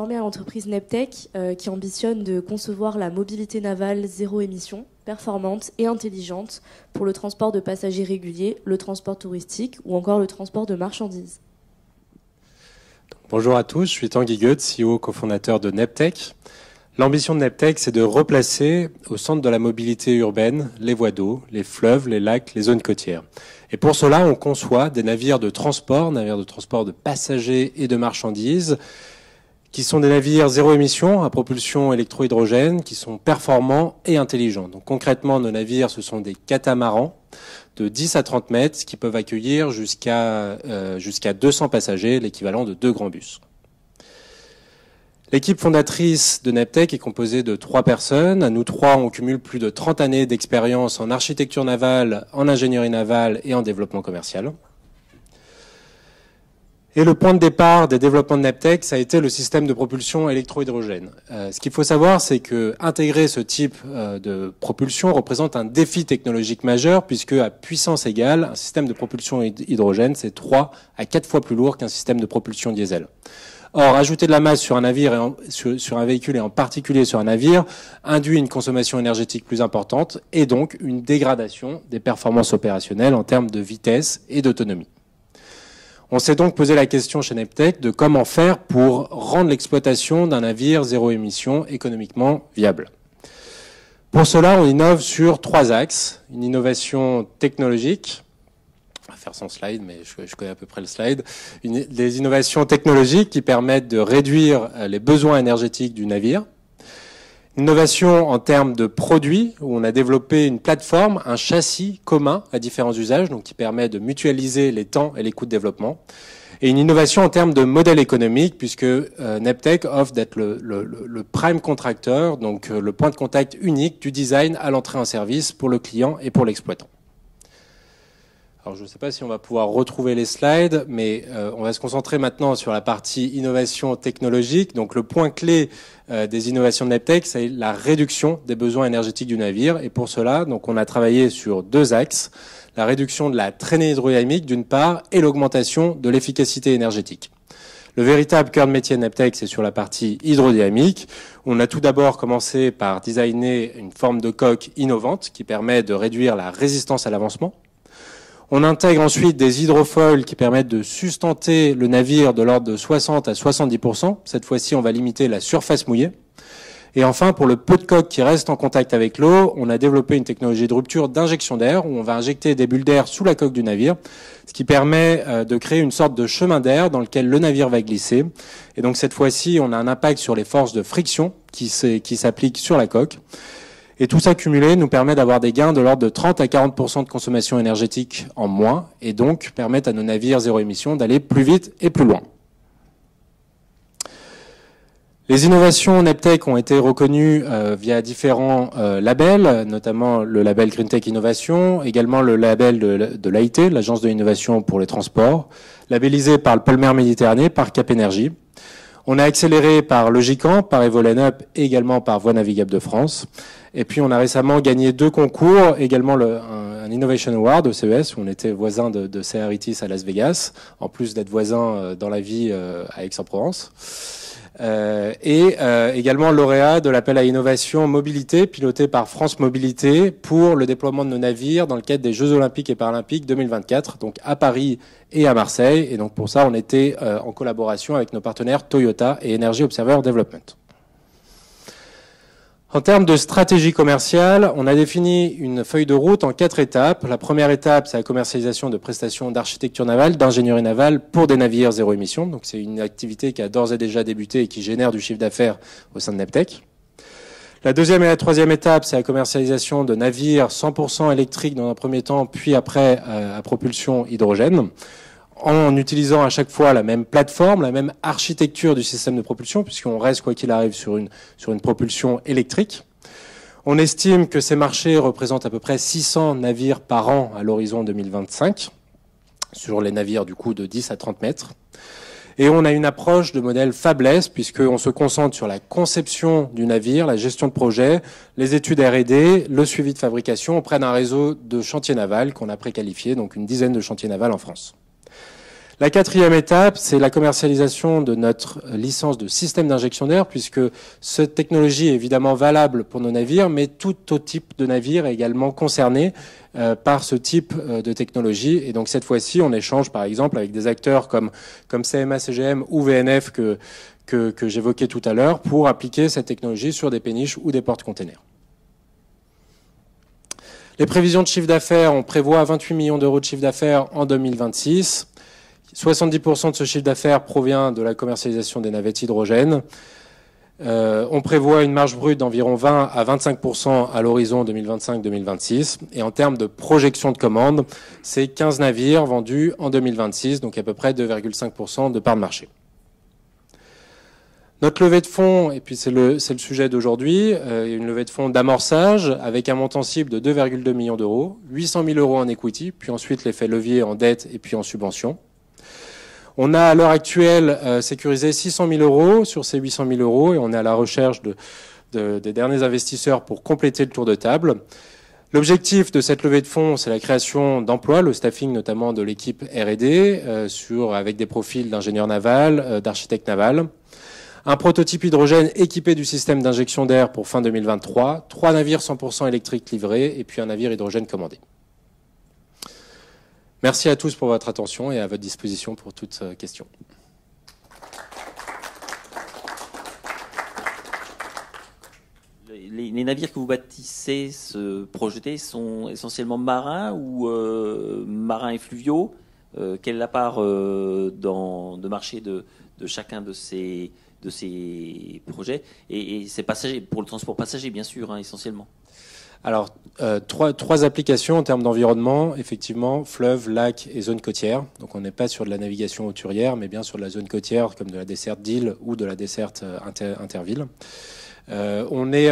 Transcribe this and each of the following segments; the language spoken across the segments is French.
désormais à l'entreprise Neptech qui ambitionne de concevoir la mobilité navale zéro émission, performante et intelligente pour le transport de passagers réguliers, le transport touristique ou encore le transport de marchandises. Bonjour à tous, je suis Tanguy Goethe, CEO cofondateur de Neptech. L'ambition de Neptech, c'est de replacer au centre de la mobilité urbaine les voies d'eau, les fleuves, les lacs, les zones côtières. Et pour cela, on conçoit des navires de transport de passagers et de marchandises, qui sont des navires zéro émission à propulsion électro-hydrogène, qui sont performants et intelligents. Donc concrètement, nos navires, ce sont des catamarans de 10 à 30 mètres qui peuvent accueillir jusqu'à 200 passagers, l'équivalent de 2 grands bus. L'équipe fondatrice de Neptech est composée de 3 personnes. Nous 3, on cumule plus de 30 années d'expérience en architecture navale, en ingénierie navale et en développement commercial. Et le point de départ des développements de Neptech, ça a été le système de propulsion électro-hydrogène. Ce qu'il faut savoir, c'est que intégrer ce type de propulsion représente un défi technologique majeur, puisque à puissance égale, un système de propulsion hydrogène, c'est 3 à 4 fois plus lourd qu'un système de propulsion diesel. Or, ajouter de la masse sur un navire, sur un véhicule et en particulier sur un navire, induit une consommation énergétique plus importante et donc une dégradation des performances opérationnelles en termes de vitesse et d'autonomie. On s'est donc posé la question chez Neptech de comment faire pour rendre l'exploitation d'un navire zéro émission économiquement viable. Pour cela, on innove sur 3 axes. Une innovation technologique, on va faire sans slide, mais je connais à peu près le slide. Des innovations technologiques qui permettent de réduire les besoins énergétiques du navire. Innovation en termes de produits, où on a développé une plateforme, un châssis commun à différents usages, donc qui permet de mutualiser les temps et les coûts de développement. Et une innovation en termes de modèle économique, puisque Neptech offre d'être le prime contracteur, donc le point de contact unique du design à l'entrée en service pour le client et pour l'exploitant. Alors, je ne sais pas si on va pouvoir retrouver les slides, mais on va se concentrer maintenant sur la partie innovation technologique. Donc, le point clé des innovations de Neptech, c'est la réduction des besoins énergétiques du navire. Et pour cela, donc, on a travaillé sur 2 axes. La réduction de la traînée hydrodynamique, d'une part, et l'augmentation de l'efficacité énergétique. Le véritable cœur de métier de Neptech, c'est sur la partie hydrodynamique. On a tout d'abord commencé par designer une forme de coque innovante qui permet de réduire la résistance à l'avancement. On intègre ensuite des hydrofoils qui permettent de sustenter le navire de l'ordre de 60 à 70%. Cette fois-ci, on va limiter la surface mouillée. Et enfin, pour le peu de coque qui reste en contact avec l'eau, on a développé une technologie de rupture d'injection d'air où on va injecter des bulles d'air sous la coque du navire, ce qui permet de créer une sorte de chemin d'air dans lequel le navire va glisser. Et donc cette fois-ci, on a un impact sur les forces de friction qui s'appliquent sur la coque. Et tout ça cumulé nous permet d'avoir des gains de l'ordre de 30 à 40% de consommation énergétique en moins et donc permettent à nos navires zéro émission d'aller plus vite et plus loin. Les innovations Neptech ont été reconnues via différents labels, notamment le label Green Tech Innovation, également le label de l'AIT, l'Agence de l'innovation pour les transports, labellisé par le Pôle Mer Méditerranée, par Cap Énergie. On a accéléré par Logicamp, par Evolen-Up et également par Voies Navigables de France. Et puis on a récemment gagné 2 concours, également un Innovation Award au CES, où on était voisin de CRITIS à Las Vegas, en plus d'être voisin dans la vie à Aix-en-Provence. Également lauréat de l'appel à innovation mobilité piloté par France Mobilité pour le déploiement de nos navires dans le cadre des Jeux Olympiques et Paralympiques 2024, donc à Paris et à Marseille. Et donc pour ça, on était en collaboration avec nos partenaires Toyota et Energy Observer Development. En termes de stratégie commerciale, on a défini une feuille de route en 4 étapes. La première étape, c'est la commercialisation de prestations d'architecture navale, d'ingénierie navale pour des navires zéro émission. Donc c'est une activité qui a d'ores et déjà débuté et qui génère du chiffre d'affaires au sein de Neptech. La deuxième et la troisième étape, c'est la commercialisation de navires 100% électriques dans un premier temps, puis après à propulsion hydrogène, en utilisant à chaque fois la même plateforme, la même architecture du système de propulsion, puisqu'on reste, quoi qu'il arrive, sur une propulsion électrique. On estime que ces marchés représentent à peu près 600 navires par an à l'horizon 2025, sur les navires du coup de 10 à 30 mètres. Et on a une approche de modèle fabless, puisqu'on se concentre sur la conception du navire, la gestion de projet, les études R&D, le suivi de fabrication auprès d'un réseau de chantiers navals qu'on a préqualifié, donc une dizaine de chantiers navals en France. La quatrième étape, c'est la commercialisation de notre licence de système d'injection d'air, puisque cette technologie est évidemment valable pour nos navires, mais tout autre type de navire est également concerné par ce type de technologie. Et donc cette fois-ci, on échange par exemple avec des acteurs comme CMA CGM ou VNF que j'évoquais tout à l'heure pour appliquer cette technologie sur des péniches ou des porte-containers. Les prévisions de chiffre d'affaires, on prévoit 28 millions d'euros de chiffre d'affaires en 2026. 70% de ce chiffre d'affaires provient de la commercialisation des navettes hydrogène. On prévoit une marge brute d'environ 20 à 25% à l'horizon 2025-2026. Et en termes de projection de commandes, c'est 15 navires vendus en 2026, donc à peu près 2,5% de part de marché. Notre levée de fonds, et puis c'est le sujet d'aujourd'hui, une levée de fonds d'amorçage avec un montant cible de 2,2 millions d'euros, 800 000 euros en equity, puis ensuite l'effet levier en dette et puis en subvention. On a à l'heure actuelle sécurisé 600 000 euros sur ces 800 000 euros et on est à la recherche des derniers investisseurs pour compléter le tour de table. L'objectif de cette levée de fonds, c'est la création d'emplois, le staffing notamment de l'équipe R&D avec des profils d'ingénieurs navals, d'architectes navals. Un prototype hydrogène équipé du système d'injection d'air pour fin 2023, 3 navires 100% électriques livrés et puis un navire hydrogène commandé. Merci à tous pour votre attention et à votre disposition pour toute question. Les navires que vous bâtissez, projetés, sont essentiellement marins ou marins et fluviaux. Quelle est la part de marché de chacun de ces projets et c'est passager, pour le transport passager, bien sûr, hein, essentiellement. Alors, trois applications en termes d'environnement, effectivement, fleuve, lac et zone côtière. Donc on n'est pas sur de la navigation hauturière, mais bien sur de la zone côtière, comme de la desserte d'île ou de la desserte interville. On est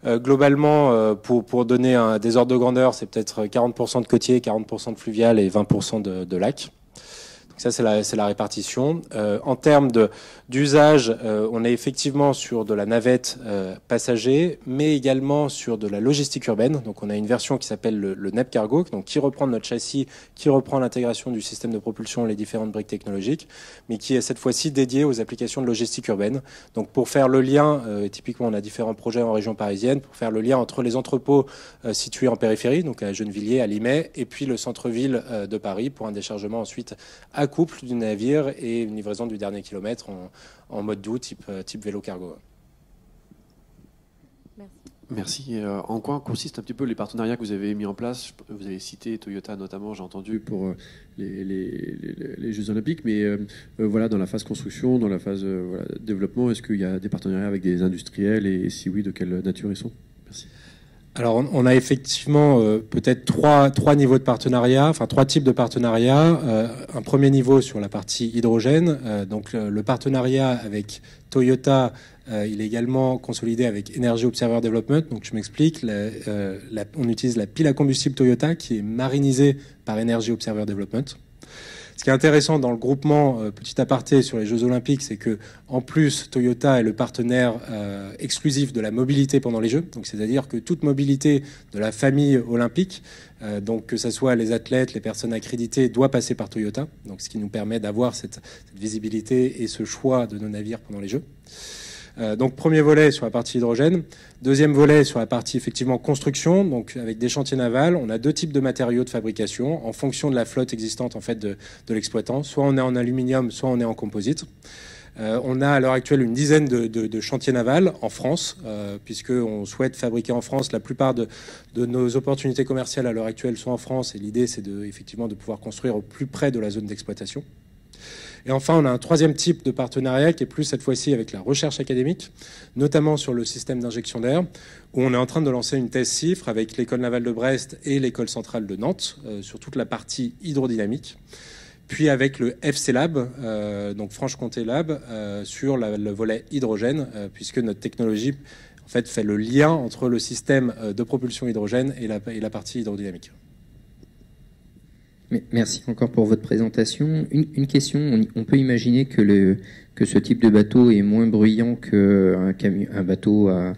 globalement, pour donner des ordres de grandeur, c'est peut-être 40% de côtier, 40% de fluvial et 20% de lac. Ça, c'est la répartition. En termes d'usage, on est effectivement sur de la navette passager, mais également sur de la logistique urbaine. Donc, on a une version qui s'appelle le NEP Cargo, donc qui reprend notre châssis, qui reprend l'intégration du système de propulsion, les différentes briques technologiques, mais qui est cette fois-ci dédiée aux applications de logistique urbaine. Donc, pour faire le lien, typiquement, on a différents projets en région parisienne, pour faire le lien entre les entrepôts situés en périphérie, donc à Gennevilliers, à Limay, et puis le centre-ville de Paris, pour un déchargement ensuite à couple du navire et une livraison du dernier kilomètre en mode doux type vélo cargo. Merci. En quoi consistent un petit peu les partenariats que vous avez mis en place? Vous avez cité Toyota notamment, j'ai entendu, pour les Jeux Olympiques, mais voilà, dans la phase construction, dans la phase développement, est-ce qu'il y a des partenariats avec des industriels et si oui, de quelle nature ils sont? Merci. Alors, on a effectivement peut-être trois niveaux de partenariat, enfin 3 types de partenariats. Un premier niveau sur la partie hydrogène. Donc, le partenariat avec Toyota, il est également consolidé avec Energy Observer Development. Donc, je m'explique. On utilise la pile à combustible Toyota qui est marinisée par Energy Observer Development. Ce qui est intéressant dans le groupement, petit aparté sur les Jeux Olympiques, c'est que en plus Toyota est le partenaire exclusif de la mobilité pendant les Jeux. Donc c'est-à-dire que toute mobilité de la famille olympique, donc que ce soit les athlètes, les personnes accréditées, doit passer par Toyota. Donc ce qui nous permet d'avoir cette visibilité et ce choix de nos navires pendant les Jeux. Donc premier volet sur la partie hydrogène, deuxième volet sur la partie effectivement construction, donc avec des chantiers navals. On a 2 types de matériaux de fabrication en fonction de la flotte existante en fait de l'exploitant. Soit on est en aluminium, soit on est en composite. On a à l'heure actuelle une dizaine de chantiers navals en France, puisqu'on souhaite fabriquer en France. La plupart de nos opportunités commerciales à l'heure actuelle sont en France, et l'idée c'est effectivement de pouvoir construire au plus près de la zone d'exploitation. Et enfin, on a un 3e type de partenariat qui est plus cette fois-ci avec la recherche académique, notamment sur le système d'injection d'air, où on est en train de lancer une thèse CIFRE avec l'école navale de Brest et l'école centrale de Nantes sur toute la partie hydrodynamique, puis avec le FC Lab, donc Franche-Comté Lab, sur le volet hydrogène, puisque notre technologie en fait fait le lien entre le système de propulsion hydrogène et la partie hydrodynamique. Merci encore pour votre présentation. Une question, on peut imaginer que ce type de bateau est moins bruyant qu'un bateau à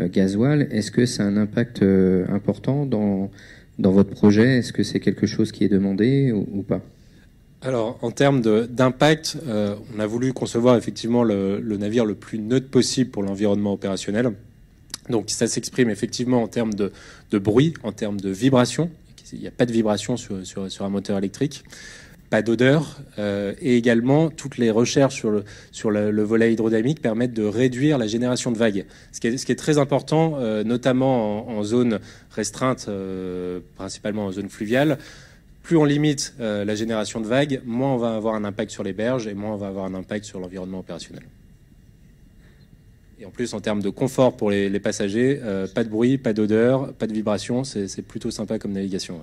gasoil. Est-ce que ça a un impact important dans votre projet? Est-ce que c'est quelque chose qui est demandé ou pas? Alors, en termes d'impact, on a voulu concevoir effectivement le navire le plus neutre possible pour l'environnement opérationnel. Donc, ça s'exprime effectivement en termes de bruit, en termes de vibration. Il n'y a pas de vibration sur un moteur électrique, pas d'odeur, et également toutes les recherches sur le volet hydrodynamique permettent de réduire la génération de vagues. Ce qui est très important, notamment en zone restreinte, principalement en zone fluviale. Plus on limite la génération de vagues, moins on va avoir un impact sur les berges et moins on va avoir un impact sur l'environnement opérationnel. Et en plus, en termes de confort pour les passagers, pas de bruit, pas d'odeur, pas de vibration, c'est plutôt sympa comme navigation. Ouais.